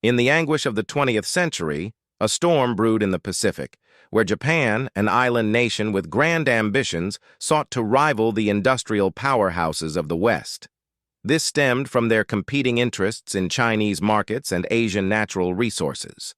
In the anguish of the 20th century, a storm brewed in the Pacific, where Japan, an island nation with grand ambitions, sought to rival the industrial powerhouses of the West. This stemmed from their competing interests in Chinese markets and Asian natural resources.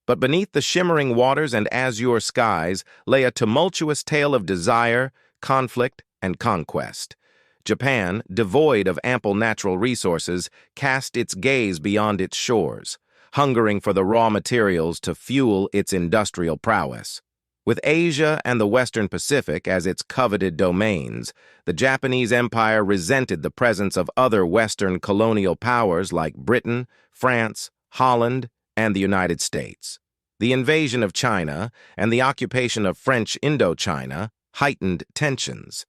But beneath the shimmering waters and azure skies lay a tumultuous tale of desire, conflict, and conquest. Japan, devoid of ample natural resources, cast its gaze beyond its shores, hungering for the raw materials to fuel its industrial prowess. With Asia and the Western Pacific as its coveted domains, the Japanese Empire resented the presence of other Western colonial powers like Britain, France, Holland, and the United States. The invasion of China and the occupation of French Indochina heightened tensions,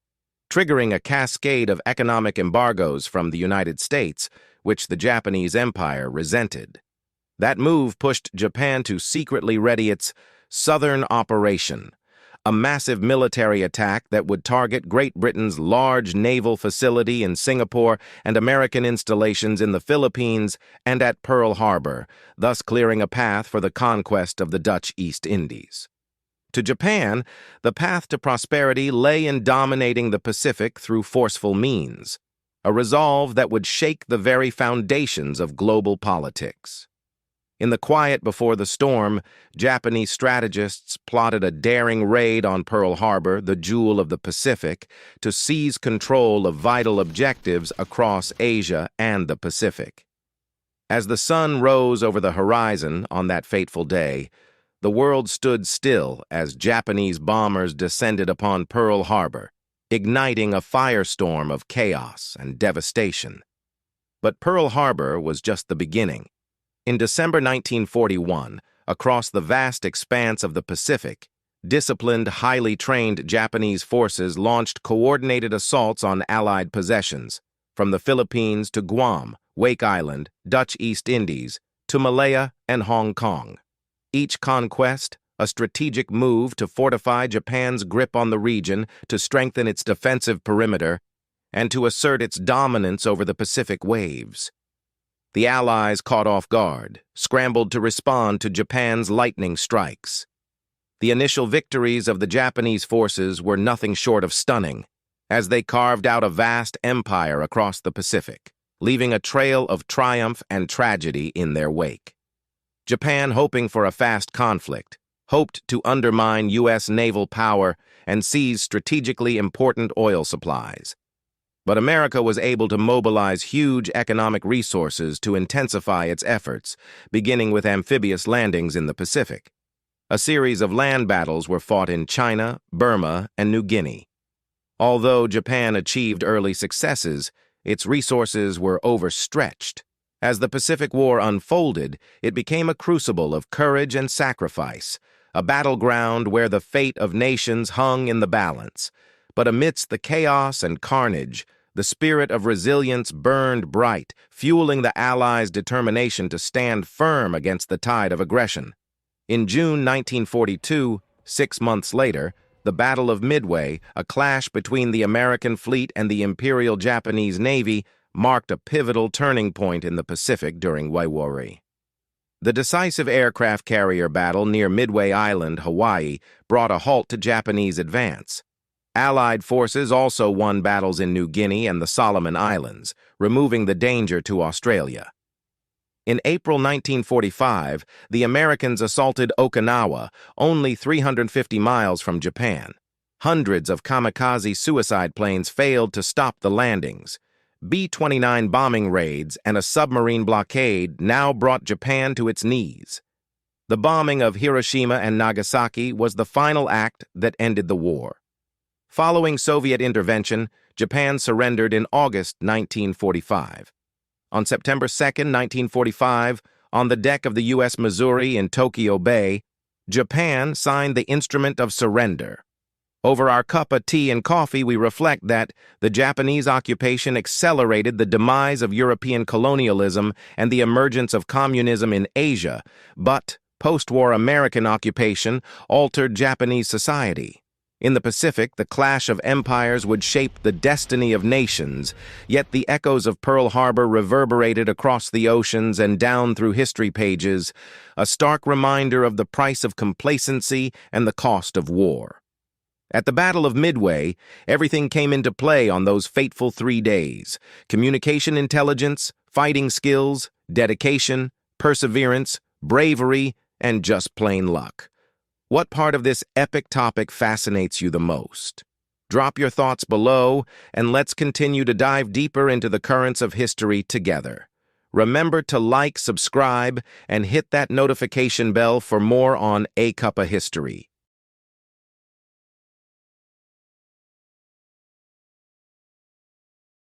triggering a cascade of economic embargoes from the United States, which the Japanese Empire resented. That move pushed Japan to secretly ready its Southern Operation, a massive military attack that would target Great Britain's large naval facility in Singapore and American installations in the Philippines and at Pearl Harbor, thus clearing a path for the conquest of the Dutch East Indies. To Japan, the path to prosperity lay in dominating the Pacific through forceful means, a resolve that would shake the very foundations of global politics. In the quiet before the storm, Japanese strategists plotted a daring raid on Pearl Harbor, the jewel of the Pacific, to seize control of vital objectives across Asia and the Pacific. As the sun rose over the horizon on that fateful day, the world stood still as Japanese bombers descended upon Pearl Harbor, igniting a firestorm of chaos and devastation. But Pearl Harbor was just the beginning. In December 1941, across the vast expanse of the Pacific, disciplined, highly trained Japanese forces launched coordinated assaults on Allied possessions, from the Philippines to Guam, Wake Island, Dutch East Indies, to Malaya and Hong Kong. Each conquest, a strategic move to fortify Japan's grip on the region, to strengthen its defensive perimeter, and to assert its dominance over the Pacific waves. The Allies, caught off guard, scrambled to respond to Japan's lightning strikes. The initial victories of the Japanese forces were nothing short of stunning, as they carved out a vast empire across the Pacific, leaving a trail of triumph and tragedy in their wake. Japan, hoping for a fast conflict, hoped to undermine U.S. naval power and seize strategically important oil supplies. But America was able to mobilize huge economic resources to intensify its efforts, beginning with amphibious landings in the Pacific. A series of land battles were fought in China, Burma, and New Guinea. Although Japan achieved early successes, its resources were overstretched. As the Pacific War unfolded, it became a crucible of courage and sacrifice, a battleground where the fate of nations hung in the balance. But amidst the chaos and carnage, the spirit of resilience burned bright, fueling the Allies' determination to stand firm against the tide of aggression. In June 1942, 6 months later, the Battle of Midway, a clash between the American fleet and the Imperial Japanese Navy, marked a pivotal turning point in the Pacific during Waiwari. The decisive aircraft carrier battle near Midway Island, Hawaii, brought a halt to Japanese advance. Allied forces also won battles in New Guinea and the Solomon Islands, removing the danger to Australia. In April 1945, the Americans assaulted Okinawa, only 350 miles from Japan. Hundreds of kamikaze suicide planes failed to stop the landings. B-29 bombing raids and a submarine blockade now brought Japan to its knees. The bombing of Hiroshima and Nagasaki was the final act that ended the war. Following Soviet intervention, Japan surrendered in August 1945. On September 2, 1945, on the deck of the U.S. Missouri in Tokyo Bay, Japan signed the Instrument of Surrender. Over our cup of tea and coffee, we reflect that the Japanese occupation accelerated the demise of European colonialism and the emergence of communism in Asia, but post-war American occupation altered Japanese society. In the Pacific, the clash of empires would shape the destiny of nations, yet the echoes of Pearl Harbor reverberated across the oceans and down through history pages, a stark reminder of the price of complacency and the cost of war. At the Battle of Midway, everything came into play on those fateful 3 days: communication intelligence, fighting skills, dedication, perseverance, bravery, and just plain luck. What part of this epic topic fascinates you the most? Drop your thoughts below, and let's continue to dive deeper into the currents of history together. Remember to like, subscribe, and hit that notification bell for more on A Cuppa History.